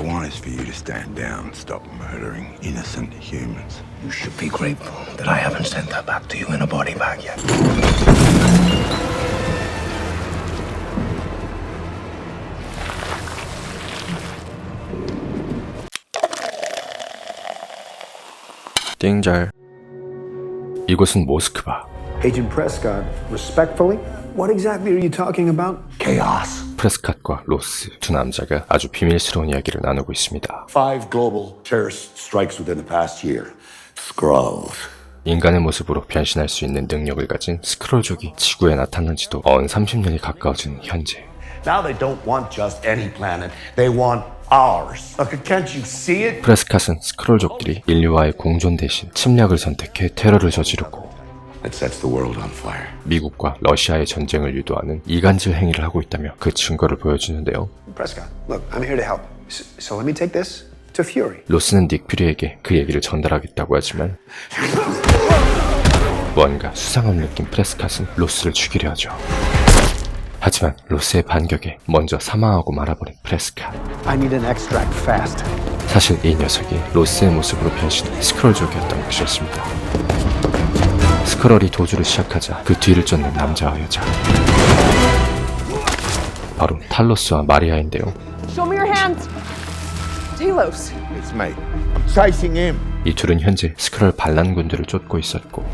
want is for you to stand down and stop murdering innocent humans. You should be grateful that I haven't sent her back to you in a body bag yet. 띵잘. 이곳은 모스크바. Agent Prescott, respectfully, what exactly are you talking about? Chaos. 프레스캇과 로스 두 남자가 아주 비밀스러운 이야기를 나누고 있습니다. 5 global terrorist strikes within the past year. Skrulls. 인간의 모습으로 변신할 수 있는 능력을 가진 스크롤족이 지구에 나타난 지도 언 30년이 가까워진 현재. Now they don't want just any planet. They want ours. Look, can't you see it? 프레스캇은 스크롤족들이 인류와의 공존 대신 침략을 선택해 테러를 저지르고 It sets the world on fire. 미국과 러시아의 전쟁을 유도하는 이간질 행위를 하고 있다며 그 증거를 보여주는데요. Prescott, look, I'm here to help. So let me take this to Fury. 로스는 닉 퓨리에게 그 얘기를 전달하겠다고 하지만 뭔가 수상함을 느낀 프레스캇은 로스를 죽이려 하죠. 하지만 로스의 반격에 먼저 사망하고 말아버린 프레스캇. I need an extract fast. 사실 이 녀석이 로스의 모습으로 변신한 스크롤족이었던 것이었습니다. 스크롤이 도주를 시작하자 그 뒤를 쫓는 남자와 여자, 바로 탈로스와 마리아인데요. Show me your hands. Talos. It's me. I'm chasing him. 이 둘은 현재 스크롤 반란군들을 쫓고 있었고,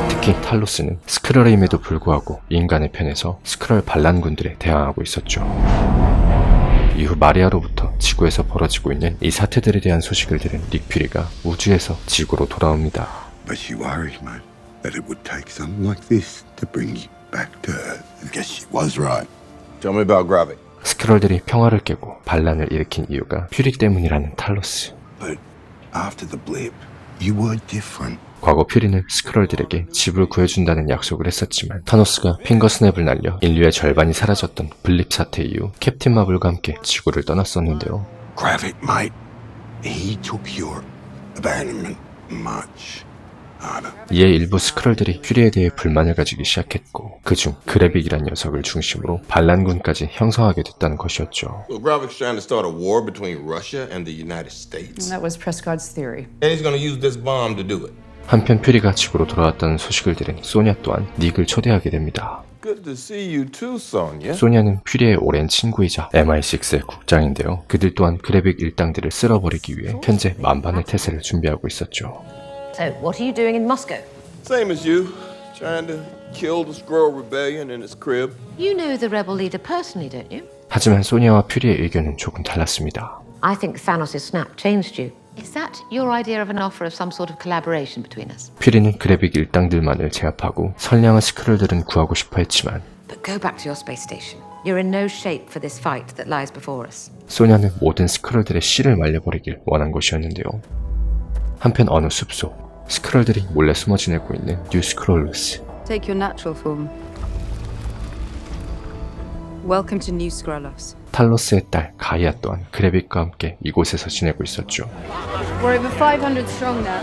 특히 탈로스는 스크롤임에도 불구하고 인간의 편에서 스크롤 반란군들에 대항하고 있었죠. 이후 마리아로부터 지구에서 벌어지고 있는 이 사태들에 대한 소식을 들은 닉 퓨리가 우주에서 지구로 돌아옵니다. But she worried me that it would take something like this to bring you back to Earth. I guess she was right. Tell me about Gravik. 스크롤들이 평화를 깨고 반란을 일으킨 이유가 퓨리 때문이라는 탈로스. But after the blip, you were different. 과거 퓨리는 스크롤들에게 집을 구해준다는 약속을 했었지만 타노스가 핑거 스냅을 날려 인류의 절반이 사라졌던 블립 사태 이후 캡틴 마블과 함께 지구를 떠났었는데요. Gravik, mate. He took your abandonment much harder. 이에 일부 스크롤들이 퓨리에 대해 불만을 가지기 시작했고, 그중 그래빅이란 녀석을 중심으로 반란군까지 형성하게 됐다는 것이었죠. Well, Gravik's trying to start a war between Russia and the United States. That was Prescott's theory. And he's gonna use this bomb to do it. 한편 퓨리가 지구로 돌아왔다는 소식을 들은 소냐 또한 닉을 초대하게 됩니다. Good to see you too, Sonya. 소냐는 퓨리의 오랜 친구이자 MI6의 국장인데요. 그들 또한 그래빅 일당들을 쓸어버리기 위해 현재 만반의 태세를 준비하고 있었죠. So, what are you doing in Moscow? Same as you. Trying to kill the Skrull Rebellion in its crib. You know the rebel leader personally, don't you? 하지만 소냐와 퓨리의 의견은 조금 달랐습니다. I think Thanos' snap changed you. Is that your idea of an offer of some sort of collaboration between us? 퓨리는 그래빅 일당들만을 제압하고 선량한 스크롤들은 구하고 싶어 했지만 But go back to your space station. You're in no shape for this fight that lies before us. 소냐는 모든 스크롤들의 씨를 말려버리길 원한 것이었는데요. 한편 어느 숲속, 스크롤들이 몰래 숨어 지내고 있는 뉴 스크롤로스. Take your natural form. Welcome to New Skrullos. 탈로스의 딸 가이아 또한 그래빅과 함께 이곳에서 지내고 있었죠. We're over 500 strong now.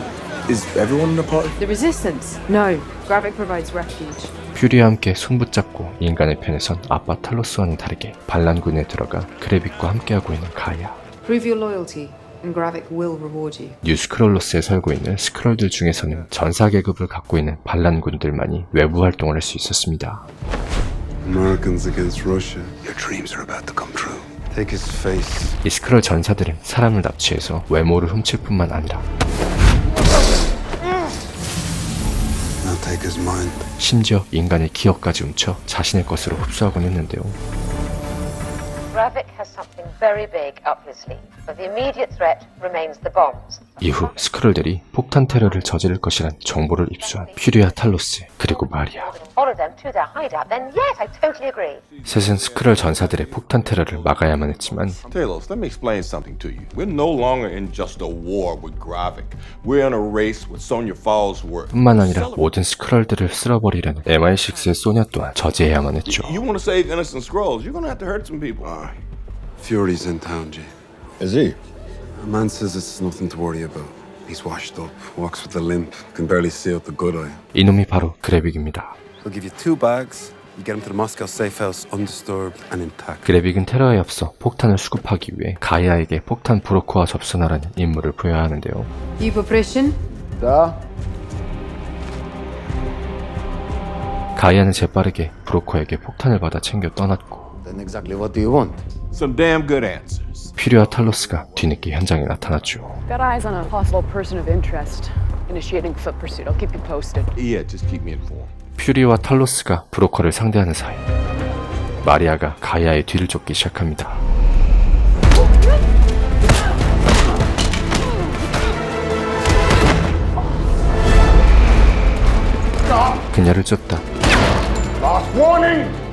Is everyone in the party? The Resistance? No. Gravik provides refuge. 퓨리와 함께 손붙잡고 인간의 편에 선 아빠 탈로스와는 다르게 반란군에 들어가 그래빅과 함께하고 있는 가이아. Prove your loyalty, and Gravik will reward you. 뉴 스크롤로스에 살고 있는 스크롤들 중에서는 전사 계급을 갖고 있는 반란군들만이 외부 활동을 할 수 있었습니다. Americans against Russia. Your dreams are about to come true. Take his face. 이 스크롤 전사들은 사람을 납치해서 외모를 훔칠 뿐만 아니라 Now take his mind. 심지어 인간의 기억까지 훔쳐 자신의 것으로 흡수하곤 했는데요. Gravik has something very big up his sleeve, but the immediate threat remains the bombs. 이후 스크롤들이 폭탄 테러를 저지를 것이란 정보를 입수한 퓨리와 탈로스 그리고 마리아. Follow them to their hideout, then yes, I totally agree. 셋은 스크롤 전사들의 폭탄 테러를 막아야만 했지만 Talos, let me explain something to you. We're no longer in just a war with Gravik. We're in a race with Sonya Falsworth. 뿐만 아니라 모든 스크롤들을 쓸어버리려는 MI6의 소냐 또한 저지해야만 했죠. You want to save innocent Skrulls, you're gonna have to hurt some people. Fury's in town, G. Is he? The man says it's nothing to worry about. He's washed up, walks with a limp, can barely see out the good eye. 이놈이 바로 그래빅입니다. He'll give you 2 bags You get him to the Moscow safe house undisturbed and intact. 그래빅은 테러에 앞서 폭탄을 수급하기 위해 가이아에게 폭탄 브로커와 접선하라는 임무를 부여하는데요. You Poprishin? 가이아는 재빠르게 브로커에게 폭탄을 받아 챙겨 떠났고 Then exactly what do you want? Some damn good answers. 퓨리와 탈로스가 뒤늦게 현장에 나타났죠. Got eyes on a possible person of interest. Initiating foot pursuit. I'll keep you posted. Yeah, just keep me informed. 퓨리와 탈로스가 브로커를 상대하는 사이 마리아가 가이아의 뒤를 쫓기 시작합니다. 그녀를 쫓다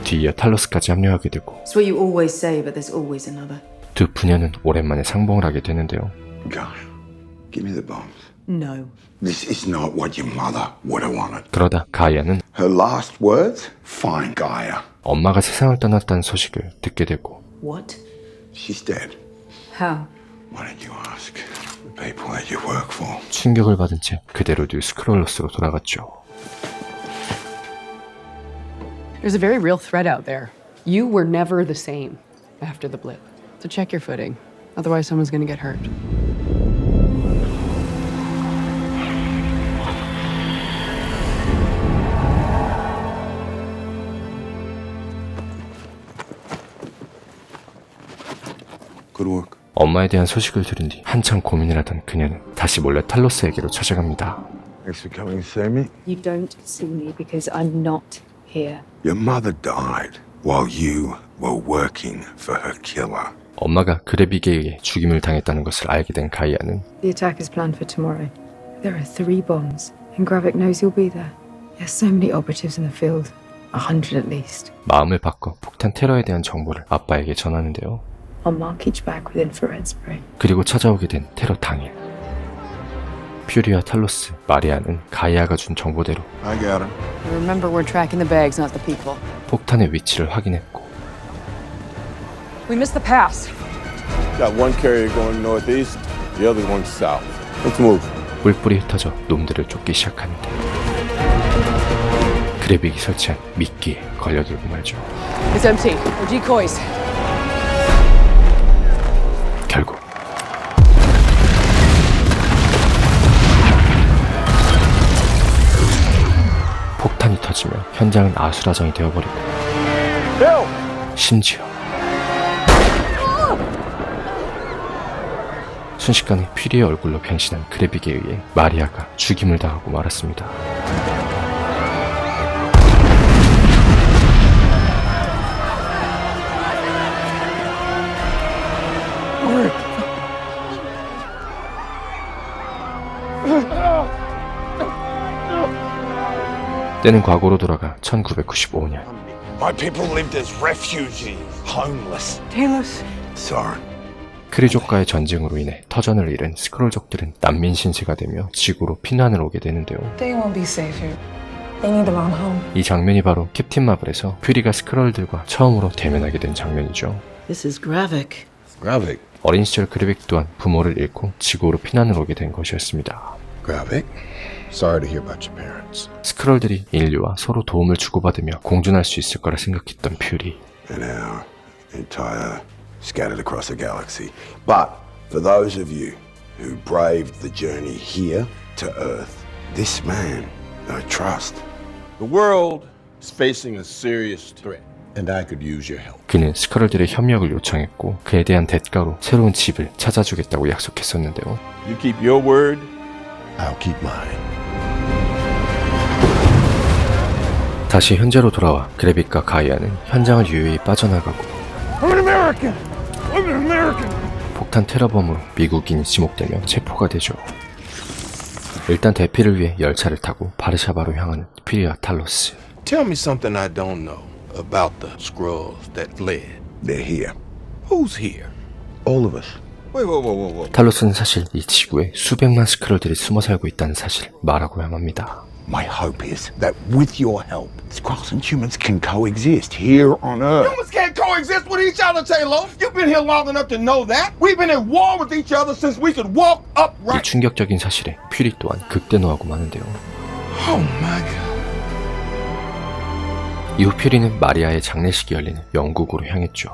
뒤이어 탈로스까지 합류하게 되고 It's what you always say, but there's always another. 두 부녀는 오랜만에 상봉을 하게 되는데요. Gaia, give me the bombs. No. This is not what your mother would have wanted. 그러다 가이아는 Her last words? Fine, Gaia. 엄마가 세상을 떠났다는 소식을 듣게 되고 What? She's dead. How? Why don't you ask the people that you work for? 충격을 받은 채 그대로 뉴 스크롤러스로 돌아갔죠. There's a very real threat out there. You were never the same after the blip. So check your footing. Otherwise, someone's gonna get hurt. Good work. 엄마에 대한 소식을 들은 뒤 한참 고민을 하던 그녀는 다시 몰래 탈로스에게로 찾아갑니다. Thanks for coming to see me. You don't see me because I'm not here. Your mother died while you were working for her killer. 엄마가 그래빅에 의해 죽임을 당했다는 것을 알게 된 가이아는 The attack is planned for tomorrow. There are 3 bombs, and Gravik knows you'll be there. There's so many operatives in the field. 100 at least. 마음을 바꿔 폭탄 테러에 대한 정보를 아빠에게 전하는데요. I'll mark each bag with infrared spray. 그리고 찾아오게 된 테러 당일 퓨리와 탈로스, 마리아는 가이아가 준 정보대로 I got him. Remember, we're tracking the bags, not the people. 폭탄의 위치를 확인했고 We missed the pass. Got one carrier going northeast, the other one south. Let's move. 뿔뿔이 흩어져 놈들을 쫓기 시작하는데 그래빅이 설치한 미끼에 걸려들고 말죠. It's empty. We're decoys. 결국 폭탄이 터지며 현장은 아수라장이 되어버리고 심지어 순식간에 퓨리의 얼굴로 변신한 그래빅에 의해 마리아가 죽임을 당하고 말았습니다. 때는 과거로 돌아가 1995년 My people lived as refugees, homeless. Talos. Sorry. 크리족과의 전쟁으로 인해 터전을 잃은 스크롤족들은 난민 신세가 되며 지구로 피난을 오게 되는데요. They won't be safe here. They need their own home. 이 장면이 바로 캡틴 마블에서 퓨리가 스크롤들과 처음으로 대면하게 된 장면이죠. This is Gravik. Gravik. 어린 시절 그래빅 또한 부모를 잃고 지구로 피난을 오게 된 것이었습니다. Gravik. Sorry to hear about your parents. 스크롤들이 인류와 서로 도움을 주고받으며 공존할 수 있을 거라 생각했던 퓨리. And our entire scattered across the galaxy. But for those of you who braved the journey here to Earth, this man I trust. The world is facing a serious threat, and I could use your help. 그는 스크롤들의 협력을 요청했고 그에 대한 대가로 새로운 집을 찾아주겠다고 약속했었는데요. You keep your word, I'll keep mine. 다시 현재로 돌아와 그래빅과 가이아는 현장을 유유히 빠져나가고 폭탄 테러범으로 미국인이 지목되며 체포가 되죠. 일단 대피를 위해 열차를 타고 바르샤바로 향하는 퓨리와 탈로스. Tell me something I don't know about the Skrulls that fled. They're here. Who's here? All of us. Wait. 탈로스는 사실 이 지구에 수백만 스크롤들이 숨어 살고 있다는 사실을 말하고 향합니다. My hope is that with your help, Skrulls and humans can coexist here on Earth. Humans can't coexist with each other, Talos. You've been here long enough to know that. We've been at war with each other since we could walk 이 upright. 충격적인 사실에 퓨리 또한 극대노하고 마는데요. Oh my God. 이후 퓨리는 마리아의 장례식이 열리는 영국으로 향했죠.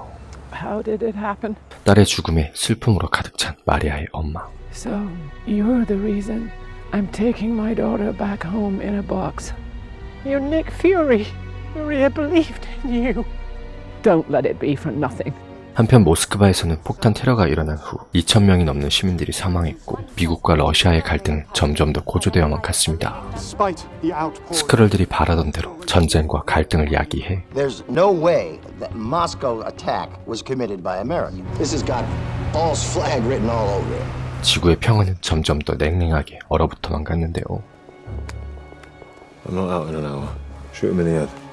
How did it happen? 딸의 죽음에 슬픔으로 가득 찬 마리아의 엄마. So, you're the reason I'm taking my daughter back home in a box. You're Nick Fury. Maria believed in you. Don't let it be for nothing. 한편 모스크바에서는 폭탄 테러가 일어난 후 2,000명이 넘는 시민들이 사망했고 미국과 러시아의 갈등은 점점 더 고조되어만 갔습니다. 스크롤들이 바라던 대로 전쟁과 갈등을 야기해 There's no way that Moscow attack was committed by America. This has got false flag written all over it. 지구의 평화는 점점 더 냉랭하게 얼어붙어만 갔는데요. I'm not out in an hour. Shoot him in the head.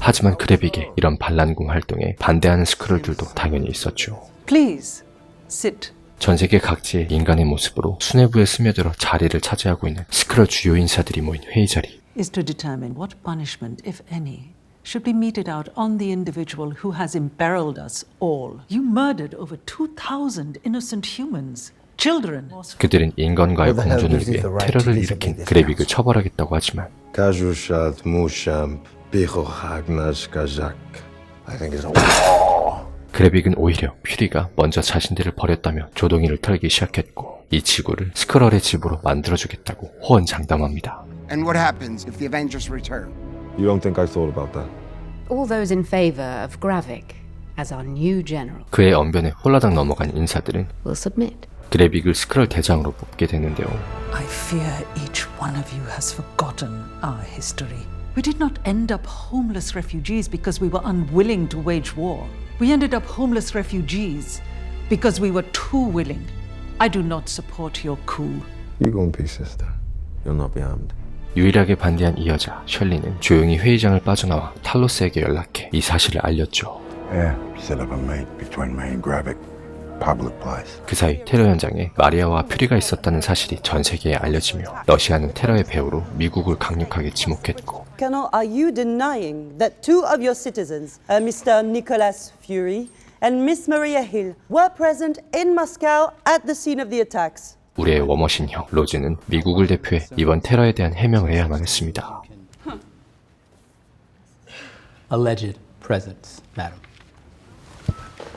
하지만 그래빅의 이런 반란군 활동에 반대하는 스크롤들도 당연히 있었죠. Please, sit. 전 세계 각지의 인간의 모습으로 수뇌부에 스며들어 자리를 차지하고 있는 스크롤 주요 인사들이 모인 회의 자리. Is to determine what punishment, if any, should be meted out on the individual who has imperiled us all. You murdered over 2,000 innocent humans. Children. 그들은 인간과의 공존을 위해 테러를 일으킨 그래빅을 처벌하겠다고 하지만 그래빅은 오히려 퓨리가 먼저 자신들을 버렸다며 조동이를 털기 시작했고 이 지구를 스크럴의 집으로 만들어주겠다고 호언장담합니다. And what happens if the Avengers return? You don't think I thought about that? All those in favor of Gravik as our new general 그의 언변에 홀라당 넘어간 인사들은 will submit. 그래빅을 스크럴 대장으로 뽑게 되는데요. I fear each one of you has forgotten our history. We did not end up homeless refugees because we were unwilling to wage war. We ended up homeless refugees because we were too willing. I do not support your coup. You go in peace, sister. You'll not be harmed. 유일하게 반대한 이 여자 셜리는 조용히 회의장을 빠져나와 탈로스에게 연락해 이 사실을 알렸죠. Yeah, set up a meet between me and Gravik. Public place. 그 사이 테러 현장에 마리아와 퓨리가 있었다는 사실이 전 세계에 알려지며 러시아는 테러의 배후로 미국을 강력하게 지목했고 Colonel, are you denying that two of your citizens, Mr. Nicholas Fury and Miss Maria Hill, were present in Moscow at the scene of the attacks? 우리의 워머신 형 로즈는 미국을 대표해 이번 테러에 대한 해명을 해야만 했습니다. Alleged presence, madam.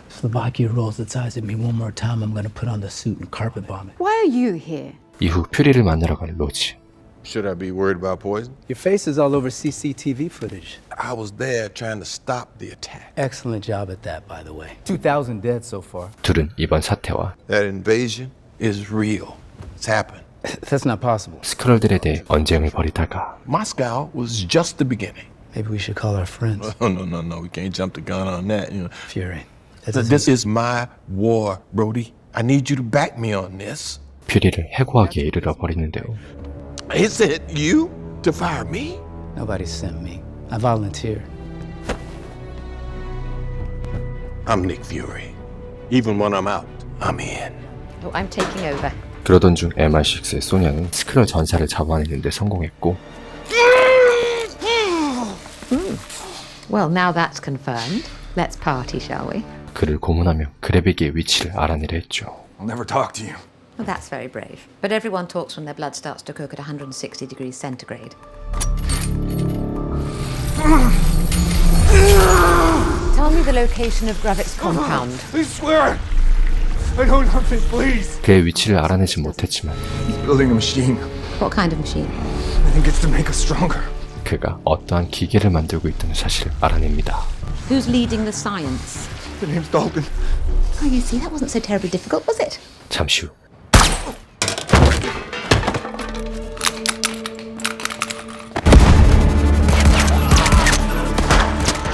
Slovakia rolls its eyes at me one more time. I'm going to put on the suit and carpet bomb it. Why are you here? 이후 퓨리를 만나러 간 로즈. Should I be worried about poison? Your face is all over CCTV footage. I was there trying to stop the attack. Excellent job at that, by the way. 2,000 dead so far. 둘은 이번 사태와 That invasion is real. It's happened. That's not possible. 스크롤들에 대해 언쟁을 벌이다가 Moscow was just the beginning. Maybe we should call our friends. No. We can't jump the gun on that. You know. Fury. This is my war, Brody. I need you to back me on this. 퓨리를 해고하기에 이르러 버리는데요. Is it you to fire me? Nobody sent me. I volunteered. I'm Nick Fury. Even when I'm out, I'm in. Oh, I'm taking over. 그러던 중 MI6의 소냐는 스크롤 전사를 잡아내는 데 성공했고 Well, now that's confirmed. Let's party, shall we? 그를 고문하며 그래빅의 위치를 알아내려 했죠. I'll never talk to you. Well, that's very brave. But everyone talks when their blood starts to cook at 160 degrees centigrade. Tell me the location of Gravik's compound. I swear! I know nothing, please! 그의 위치를 알아내지 못했지만 He's building a machine. What kind of machine? I think it's to make us stronger. 그가 어떠한 기계를 만들고 있다는 사실을 알아냅니다. Who's leading the science? The name's Dalton. Oh, you see, that wasn't so terribly difficult, was it? 잠시 후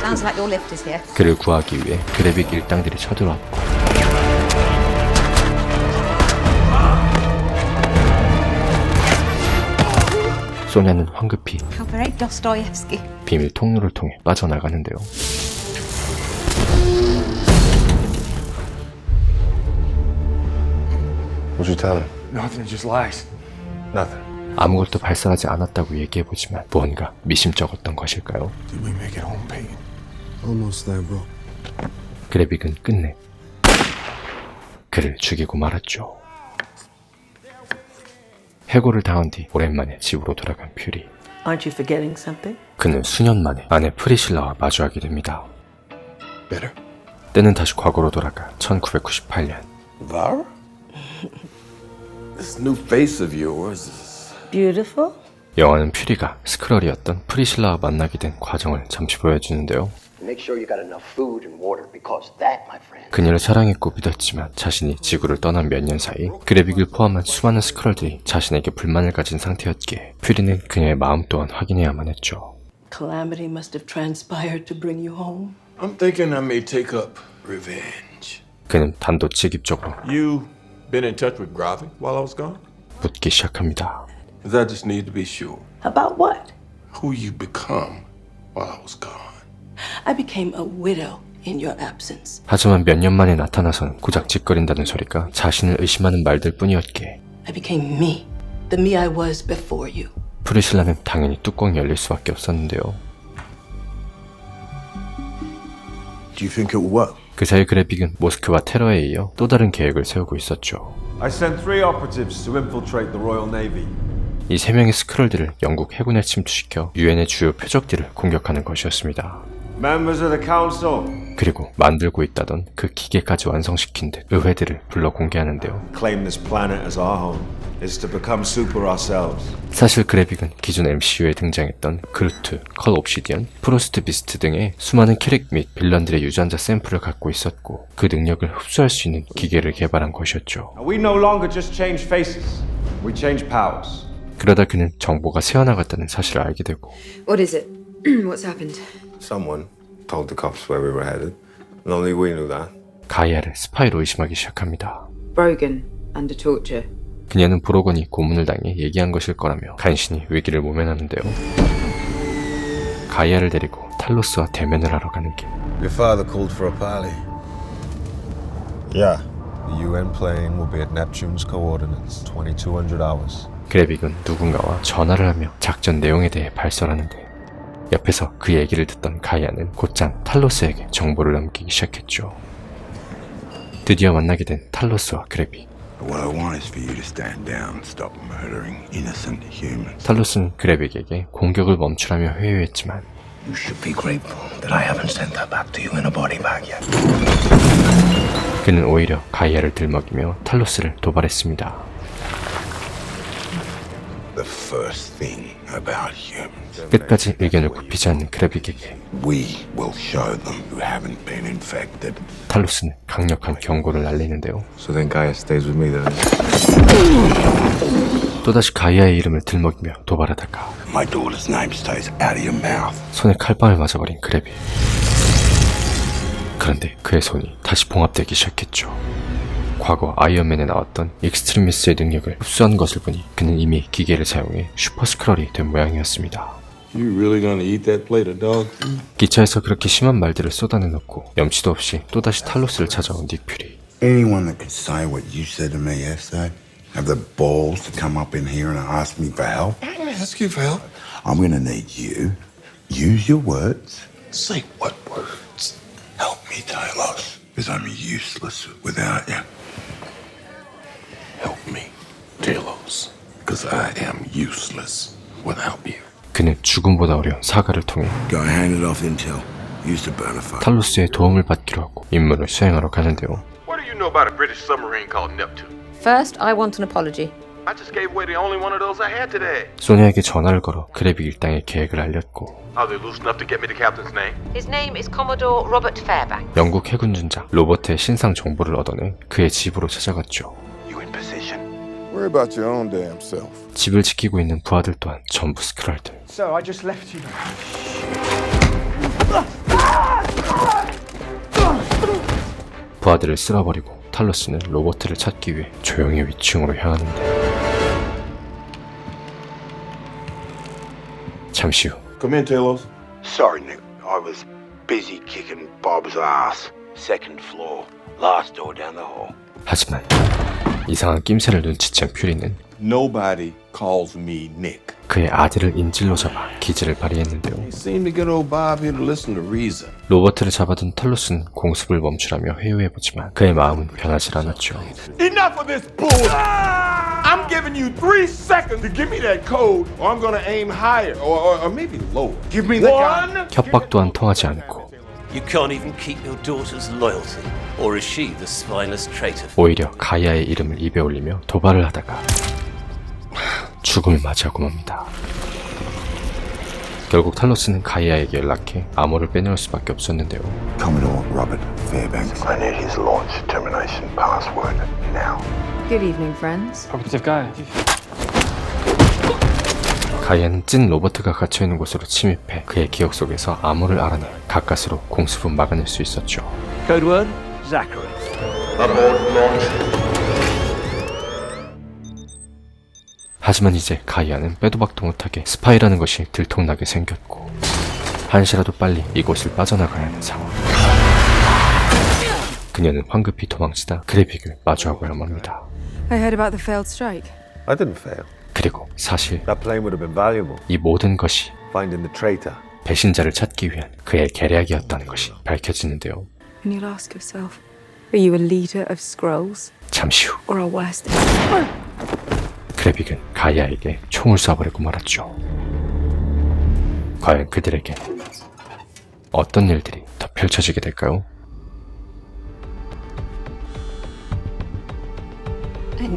Sounds like your lift is here. 그를 구하기 위해 그래빅 일당들이 쳐들어왔고 소냐는 황급히 How very Dostoevsky. 비밀 통로를 통해 빠져나가는데요. What'd you tell him? Nothing, just lies. Nothing. 아무것도 발사하지 않았다고 얘기해보지만 무언가 미심쩍었던 것일까요? Did we make it home, Peyton? Almost there, bro. 그래빅은 끝내 그를 죽이고 말았죠. 해고를 당한 뒤 오랜만에 집으로 돌아간 퓨리. Aren't you forgetting something? 그는 수년 만에 아내 프리실라와 마주하게 됩니다. Better? 때는 다시 과거로 돌아가 1998년. Vara? This new face of yours is... Beautiful? 영화는 퓨리가 스크럴이었던 프리실라와 만나게 된 과정을 잠시 보여주는데요. Make sure you got enough food and water, because that, my friend. 그녀를 사랑했고 믿었지만 자신이 지구를 떠난 몇 년 사이 그래빅을 포함한 수많은 스크럴들이 자신에게 불만을 가진 상태였기에 퓨리는 그녀의 마음 또한 확인해야만 했죠. Calamity must have transpired to bring you home. I'm thinking I may take up revenge. 그는 단도직입적으로 You been in touch with Gravik while I was gone? 묻기 시작합니다. Because I just need to be sure. About what? Who you become while I was gone. I became a widow in your absence. 하지만 몇 년 만에 나타나서는 고작 짓거린다는 소리가 자신을 의심하는 말들 뿐이었기에 I became me. The me I was before you. 프리실라는 당연히 뚜껑이 열릴 수밖에 없었는데요. Do you think it will work? 그 사이 그래빅은 모스크바 테러에 이어 또 다른 계획을 세우고 있었죠. I sent 3 operatives to infiltrate the Royal Navy. 이 3명의 스크롤들을 영국 해군에 침투시켜 유엔의 주요 표적들을 공격하는 것이었습니다. Members of the Council. 그리고 만들고 있다던 그 기계까지 완성시킨 듯 의회들을 불러 공개하는데요. Claim this planet as our home is to become super ourselves. 사실 그래빅은 기존 MCU에 등장했던 그루트, 컬 옵시디언, 프로스트 비스트 등의 수많은 캐릭 및 빌런들의 유전자 샘플을 갖고 있었고 그 능력을 흡수할 수 있는 기계를 개발한 것이었죠. We no longer just change faces. We change powers. 그러다 그는 정보가 새어나갔다는 사실을 알게 되고 What is it? What's happened? Someone told the cops where we were headed, and only we knew that. 가이아를 스파이로 의심하기 시작합니다. Brogan, under torture. 그녀는 브로건이 고문을 당해 얘기한 것일 거라며 간신히 위기를 모면하는데요. 가이아를 데리고 탈로스와 대면을 하러 가는 길. Your father called for a parley. Yeah. The UN plane will be at Neptune's coordinates, 2200 hours. 그래빅은 누군가와 전화를 하며 작전 내용에 대해 발설하는데 옆에서 그 얘기를 듣던 가이아는 곧장 탈로스에게 정보를 남기기 시작했죠. 드디어 만나게 된 탈로스와 그래빅. What I want is for you to stand down, stop murdering innocent humans. 탈로스는 그래빅에게 공격을 멈추라며 회유했지만 You should be grateful that I haven't sent her back to you in a body bag yet. 그는 오히려 가이아를 들먹이며 탈로스를 도발했습니다. The first thing about humans. 끝까지 의견을 굽히지 않는 그래빅에게 We will show them who haven't been infected. 탈로스는 강력한 경고를 날리는데요. So then Gaia stays with me then. 또다시 가이아의 이름을 들먹이며 도발하다가 My daughter's name stays out of your mouth. 손에 칼빵을 맞아버린 그래빅. 그런데 그의 손이 다시 봉합되기 시작했죠. 과거 아이언맨에 나왔던 익스트리미스의 능력을 흡수한 것을 보니 그는 이미 기계를 사용해 슈퍼 스크럴이 된 모양이었습니다. You really gonna eat that plate of dog food? 기차에서 그렇게 심한 말들을 쏟아내놓고 염치도 없이 또다시 탈로스를 찾아온 닉 퓨리. Anyone that could say what you said to me yesterday, have the balls to come up in here and ask me for help? I didn't ask you for help. I'm gonna need you. Use your words. Say what words? Help me, Talos, because I'm useless without you. Help me, Talos, because I am useless without you. 그는 죽음보다 어려운 사과를 통해 Go hand it off intel. Use the burner phone. 탈로스의 도움을 받기로 하고 임무를 수행하러 가는데요. What do you know about a British submarine called Neptune? First, I want an apology. I just gave away the only one of those I had today. 소니아에게 전화를 걸어 그래빅 일당의 계획을 알렸고 Are they loose enough to get me the captain's name? His name is Commodore Robert Fairbank. 영국 해군 준장 로버트의 신상 정보를 얻어내 그의 집으로 찾아갔죠. You in position? Worry about your own damn self. 집을 지키고 있는 부하들 또한 전부 스크럴들. So I just left you. 부하들을 쓸어버리고 탈로스는 로버트를 찾기 위해 조용히 위층으로 향하는데 잠시 후 Come in, Talos. Sorry, Nick. I was busy kicking Bob's ass. Second floor. Last door down the hall. 하지만 이상한 낌새를 눈치챈 퓨리는 Nobody calls me Nick. 그의 아들을 인질로 잡아 기지를 발휘했는데요. They seem to get old Bob here to listen to reason. 로버트를 잡아둔 탈로스는 공습을 멈추라며 회유해보지만 그의 마음은 변하지 않았죠. Enough of this bull! I'm giving you 3 seconds to give me that code, or I'm gonna aim higher, or maybe lower. Give me the gun. 협박 또한 통하지 않고 You can't even keep your daughter's loyalty, or is she the spineless traitor? 오히려 가이아의 이름을 입에 올리며 도발을 하다가 죽음을 맞이하고 맙니다. 결국 탈로스는 가이아에게 연락해 암호를 빼내올 수밖에 없었는데요. Commodore Robert Fairbanks. I need his launch termination password now. Good evening, friends. Operative Guy. 가이아는 찐 로버트가 갇혀있는 곳으로 침입해 그의 기억 속에서 암호를 알아내 가까스로 공습은 막아낼 수 있었죠. Code word, Zachary. Abort launch. 하지만 이제 가이아는 빼도 박도 못하게 스파이라는 것이 들통나게 생겼고 한시라도 빨리 이곳을 빠져나가야 하는 상황. 그녀는 황급히 도망치다 그래빅을 마주하고야 합니다. I heard about the failed strike. I didn't fail. 그리고 사실 That plane would have been valuable. 이 모든 것이 Finding the traitor. 배신자를 찾기 위한 그의 계략이었다는 것이 밝혀지는데요. And you'll ask yourself, are you a leader of Skrulls? 잠시 후 Or a West? 그래빅은 가이아에게 총을 쏴버리고 말았죠. 과연 그들에게 어떤 일들이 더 펼쳐지게 될까요?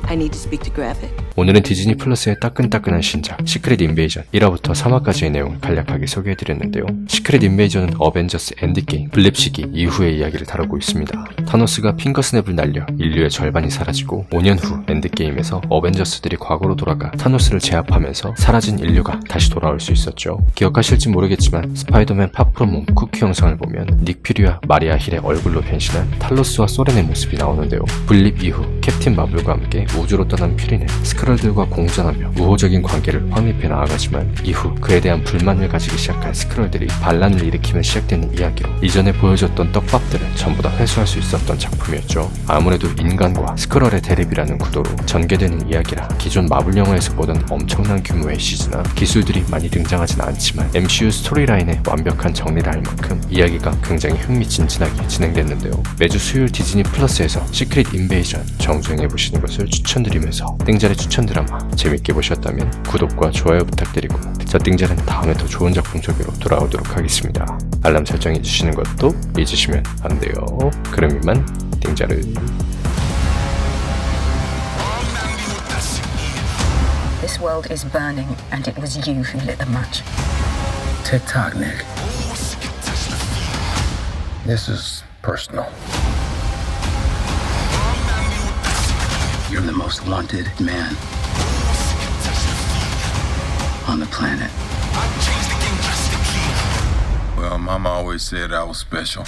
I need to speak to Gravik. 오늘은 디즈니 플러스의 따끈따끈한 신작 시크릿 인베이전 1화부터 3화까지의 내용을 간략하게 소개해드렸는데요. 시크릿 인베이전은 어벤져스 엔드게임 블립 시기 이후의 이야기를 다루고 있습니다. 타노스가 핑거스냅을 날려 인류의 절반이 사라지고 5년 후 엔드게임에서 어벤져스들이 과거로 돌아가 타노스를 제압하면서 사라진 인류가 다시 돌아올 수 있었죠. 기억하실지 모르겠지만 스파이더맨 파프롬몸 쿠키 영상을 보면 닉 퓨리와 마리아 힐의 얼굴로 변신한 탈로스와 소렌의 모습이 나오는데요. 블립 이후 캡틴 마블과 함께 우주로 떠난 퓨리는 스크럴들과 공존하며 우호적인 관계를 확립해 나아가지만 이후 그에 대한 불만을 가지기 시작한 스크럴들이 반란을 일으키며 시작되는 이야기로 이전에 보여줬던 떡밥들을 전부 다 회수할 수 있었던 작품이었죠. 아무래도 인간과 스크럴의 대립이라는 구도로 전개되는 이야기라 기존 마블 영화에서 보던 엄청난 규모의 CG나 기술들이 많이 등장하진 않지만 MCU 스토리라인의 완벽한 정리를 할 만큼 이야기가 굉장히 흥미진진하게 진행됐는데요. 매주 수요일 디즈니 플러스에서 시크릿 인베이전 정주행해보시는 것을 추천드리면서 띵잘의 추천 드라마 재밌게 보셨다면 구독과 좋아요 부탁드리고 저 띵잘은 다음에 더 좋은 작품 소개로 돌아오도록 하겠습니다. 알람 설정해주시는 것도 잊으시면 안 돼요. 그럼 이만 띵잘은 This world is burning, and it was you who lit the match. TikTok, Nick. This is personal. You're the most wanted man on the planet. Well, Mama always said I was special.